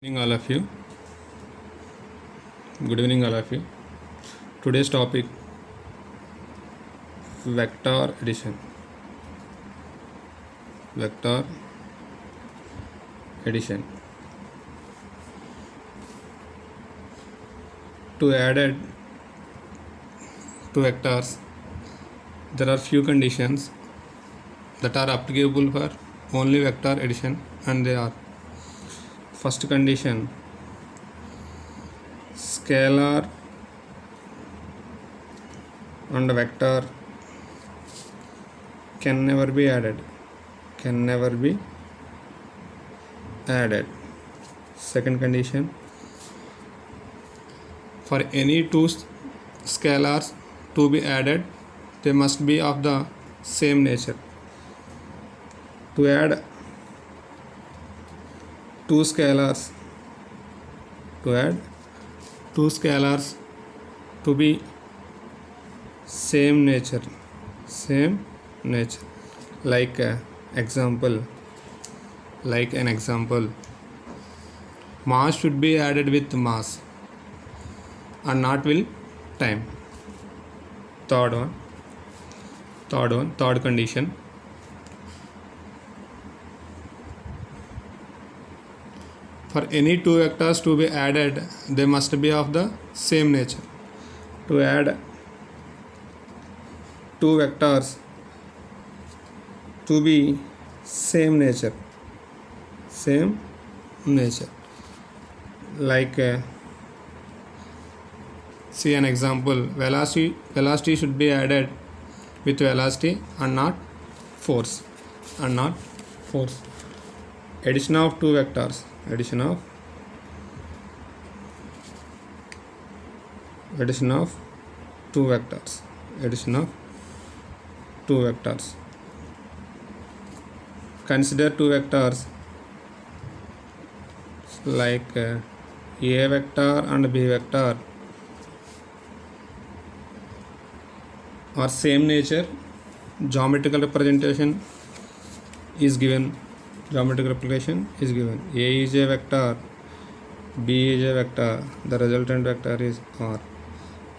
Evening all of you. Good evening all of you. Today's topic, vector addition. Vector addition. To add two vectors, there are few conditions that are applicable for only vector addition, and they are: first condition, scalar and vector can never be added. Second condition, for any two scalars to be added, they must be of the same nature. To add two scalars to be same nature, like an example, mass should be added with mass and not with time. Third condition, for any two vectors to be added, they must be of the same nature. To add two vectors to be same nature, like see an example. Velocity should be added with velocity and not force. Addition of two vectors, addition of two vectors. Consider two vectors like A vector and B vector are same nature. Geometrical representation is given. A is a vector, B is a vector. The resultant vector is R.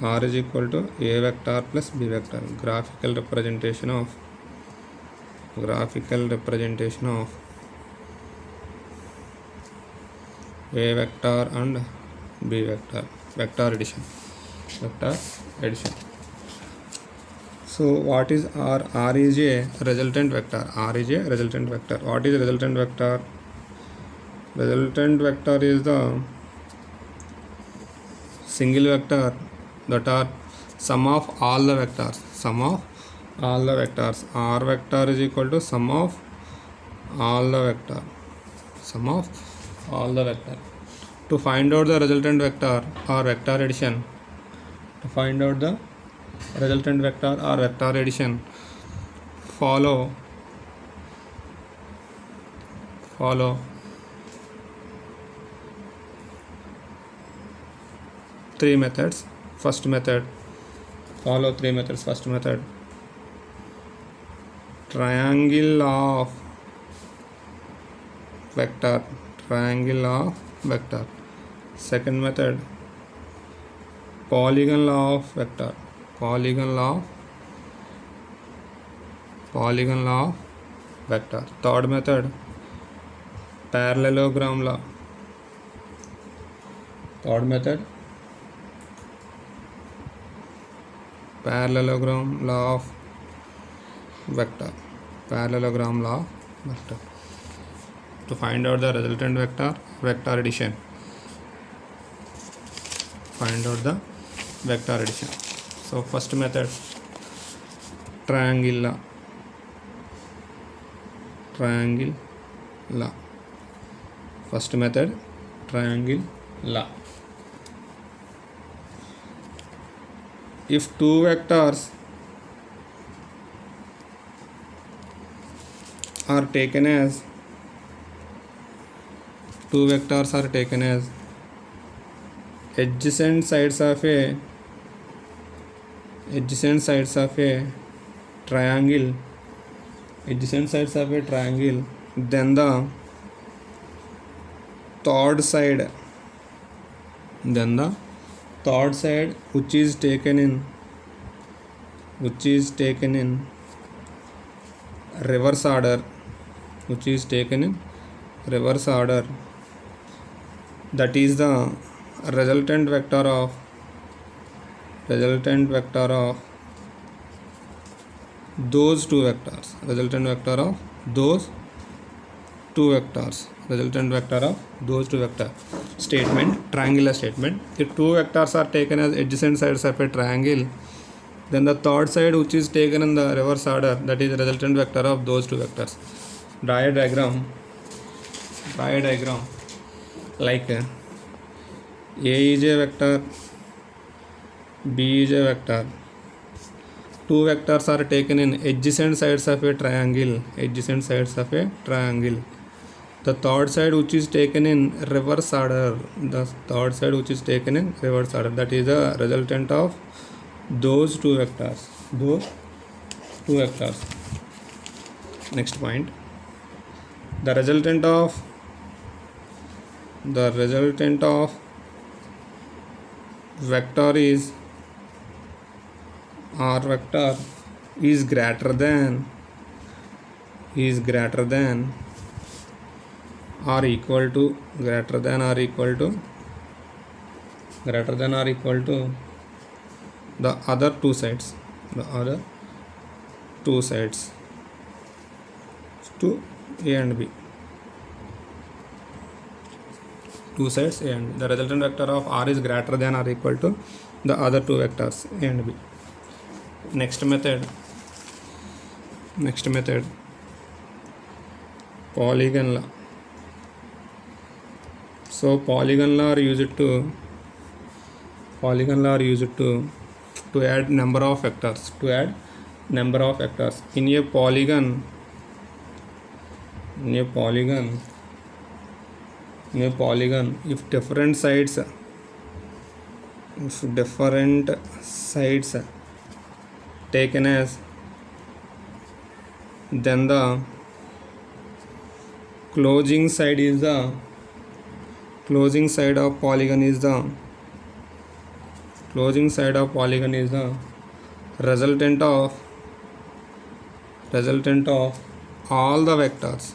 R is equal to A vector plus B vector. Graphical representation of A vector and B vector. Vector addition. So what is R? R is a resultant vector. What is resultant vector? Resultant vector is the single vector that are sum of all the vectors. R vector is equal to sum of all the vector. To find out the resultant vector or vector addition, follow three methods. First method, triangle of vector. Second method, polygon of vector. Third method, parallelogram law. Parallelogram law of vector. To find out the resultant vector addition. So first method, triangle law. First method, triangle law. If two vectors are taken as adjacent sides of a triangle, then the third side which is taken in reverse order, that is the resultant vector of those two vectors, statement, triangular statement. If two vectors are taken as adjacent sides of a triangle, then the third side which is taken in the reverse order, that is the resultant vector of those two vectors. Draw a diagram like A is a vector, B is a vector. Two vectors are taken in adjacent sides of a triangle. The third side which is taken in reverse order, that is the resultant of those two vectors. Next point, the resultant of vector is R vector is greater than or equal to the other two sides to A and B. Two sides A and B. The resultant vector of R is greater than or equal to the other two vectors A and B. Next method, polygon law. So polygon law are used to add number of vectors. In a polygon, if different sides taken as, then the closing side of polygon is the resultant of all the vectors.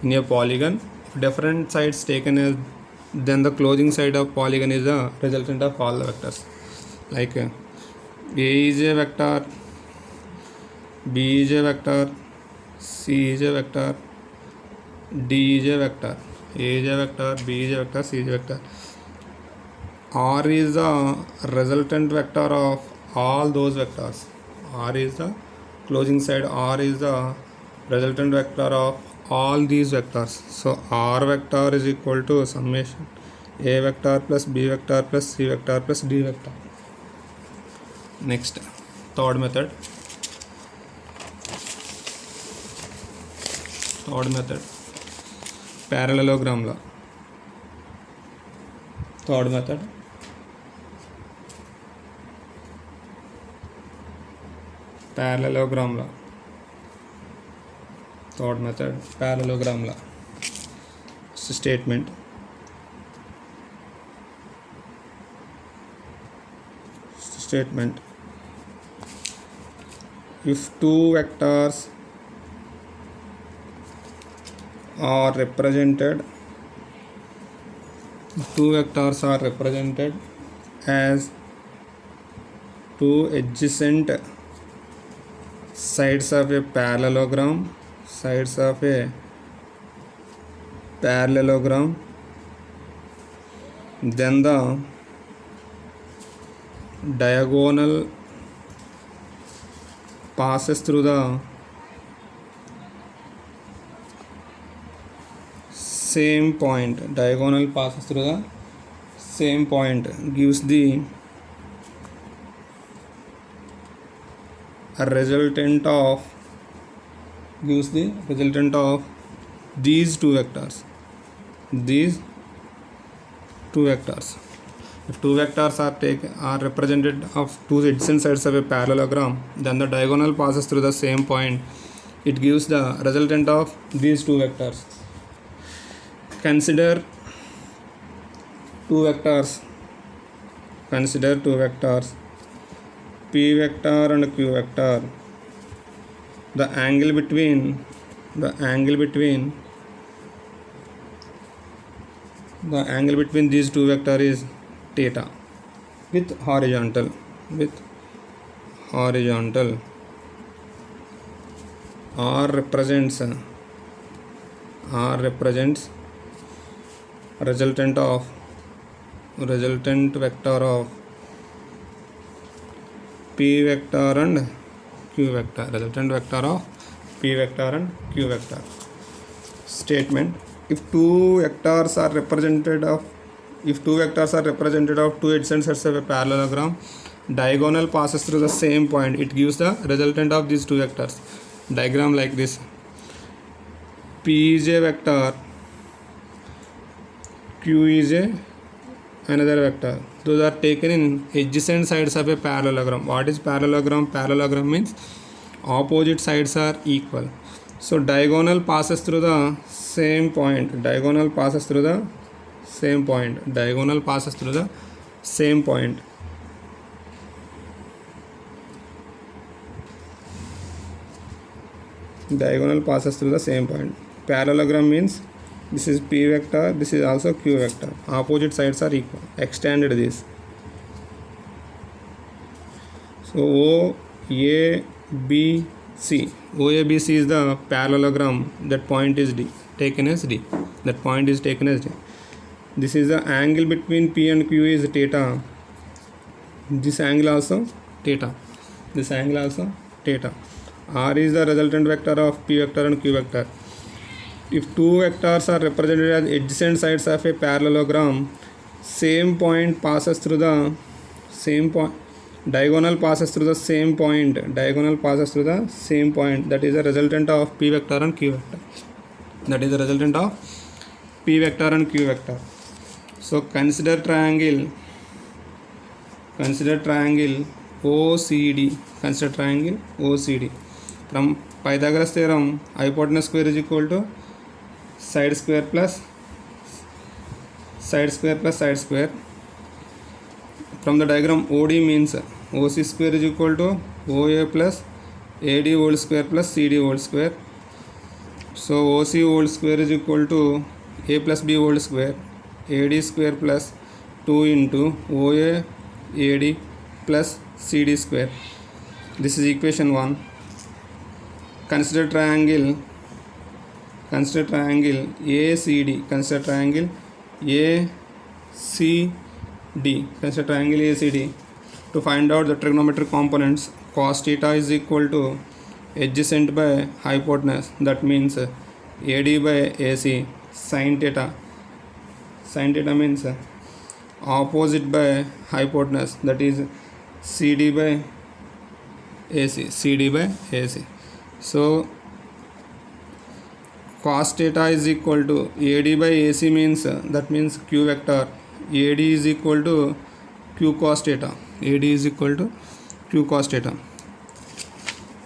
In a polygon, if different sides taken as, then the closing side of polygon is the resultant of all the vectors. Like A is a vector, B is a vector, C is a vector, D is a vector. A is a vector, B is a vector, C is a vector. R is the resultant vector of all those vectors. R is the closing side. R is the resultant vector of all these vectors. So R vector is equal to summation A vector plus B vector plus C vector plus D vector. Next, third method, parallelogram law. Third method, parallelogram law. Statement, if two vectors are represented as two adjacent sides of a parallelogram, then the diagonal passes through the same point, gives the resultant of these two vectors. If two vectors are represented of two adjacent sides of a parallelogram, then the diagonal passes through the same point. It gives the resultant of these two vectors. consider two vectors. Consider two vectors p vector and q vector. The angle between these two vectors is theta with horizontal. R represents resultant vector of p vector and q vector. Resultant vector of p vector and q vector. Statement: if two vectors are represented of two adjacent sets of a parallelogram, diagonal passes through the same point. It gives the resultant of these two vectors. Diagram like this: p is a vector, q is another vector. Those are taken in adjacent sides of a parallelogram. What is parallelogram? Parallelogram means opposite sides are equal. So diagonal passes through the same point. Diagonal passes through the same point. Diagonal passes through the same point. Diagonal passes through the same point. Parallelogram means this is p vector, this is also q vector. Opposite sides are equal. Extended this. So OABC is the parallelogram. That point is D. Taken as D. That point is taken as D. This is the angle between P and Q is theta. This angle also theta. This angle also theta. R is the resultant vector of P vector and Q vector. If two vectors are represented as adjacent sides of a parallelogram, same point passes through the same point. Diagonal passes through the same point. Diagonal passes through the same point. That is the resultant of P vector and Q vector. That is the resultant of P vector and Q vector. So consider triangle OCD. Consider triangle OCD. From Pythagoras theorem, hypotenuse square is equal to side square plus side square. From the diagram, OD means OC square is equal to OA plus AD whole square plus CD whole square. So OC whole square is equal to A plus B whole square, AD square plus 2 into OA AD plus CD square. This is equation 1. Consider triangle ACD. Consider triangle ACD. To find out the trigonometric components, cos theta is equal to adjacent by hypotenuse. That means AD by AC. Sin theta means opposite by hypotenuse. That is CD by AC. So cos theta is equal to AD by AC means that means Q vector. AD is equal to Q cos theta. AD is equal to Q cos theta.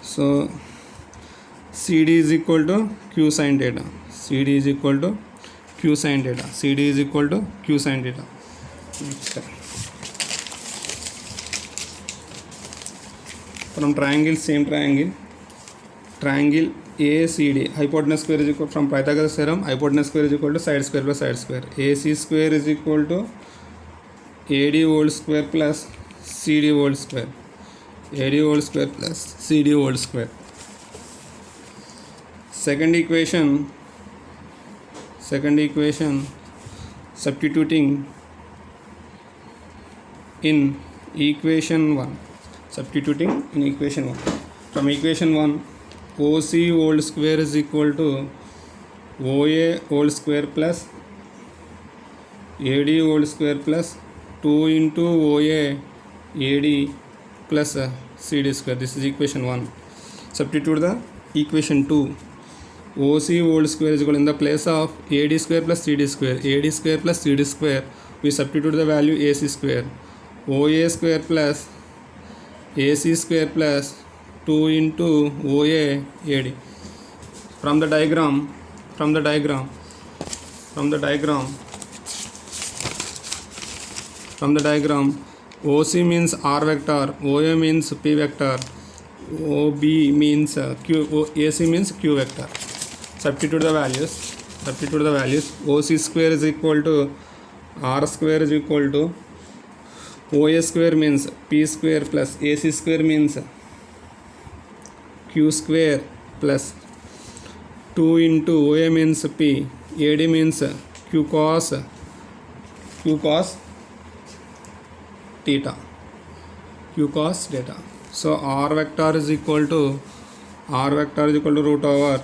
So CD is equal to Q sin theta. CD is equal to Q sin theta. CD is equal to Q sin theta. Next time. From triangle, same triangle ACD, hypotenuse square is equal, from Pythagoras theorem, hypotenuse square is equal to side square plus side square. AC square is equal to AD whole square plus CD whole square. AD whole square plus CD whole square. Second equation, substituting in equation 1. From equation 1, OC whole square is equal to OA whole square plus AD whole square plus 2 into OA AD plus CD square. This is equation 1. Substitute the equation 2. OC whole square is equal, in the place of AD square plus CD square. AD square plus CD square, we substitute the value AC square. OA square plus AC square plus 2 into OA AD. From the diagram from the diagram, OC means R vector, OA means P vector, OB means AC means Q vector. Substitute the values. OC square is equal to R square is equal to OA square means P square plus AC square means Q square plus 2 into OA means P, AD means Q cos theta. So R vector is equal to root over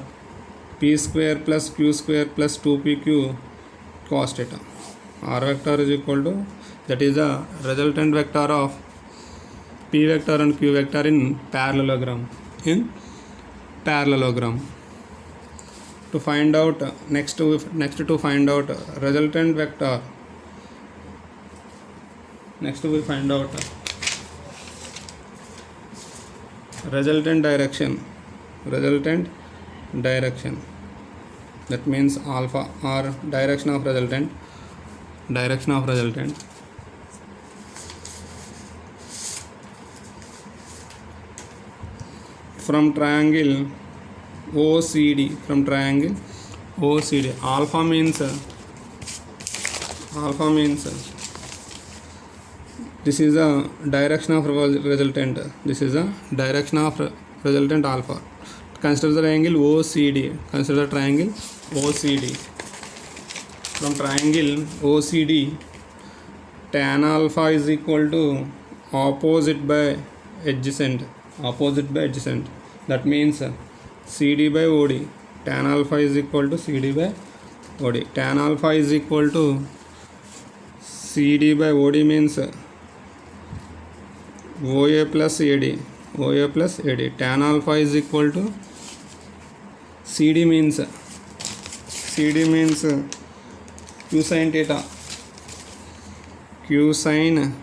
P square plus Q square plus 2PQ cos theta. R vector is equal to, that is the resultant vector of P vector and Q vector in parallelogram. To find out next to find out resultant vector, next we find out resultant direction. That means alpha or direction of resultant. From triangle OCD, alpha means this is the direction of resultant. Alpha. Consider the triangle OCD. From triangle OCD, tan alpha is equal to opposite by adjacent. That means CD by OD. Tan alpha is equal to CD by OD. Tan alpha is equal to CD by OD means OA plus AD. Tan alpha is equal to CD means Q sin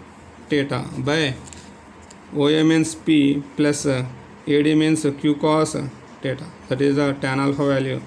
theta by OA means P plus AD means Q cos theta. That is the tan alpha value.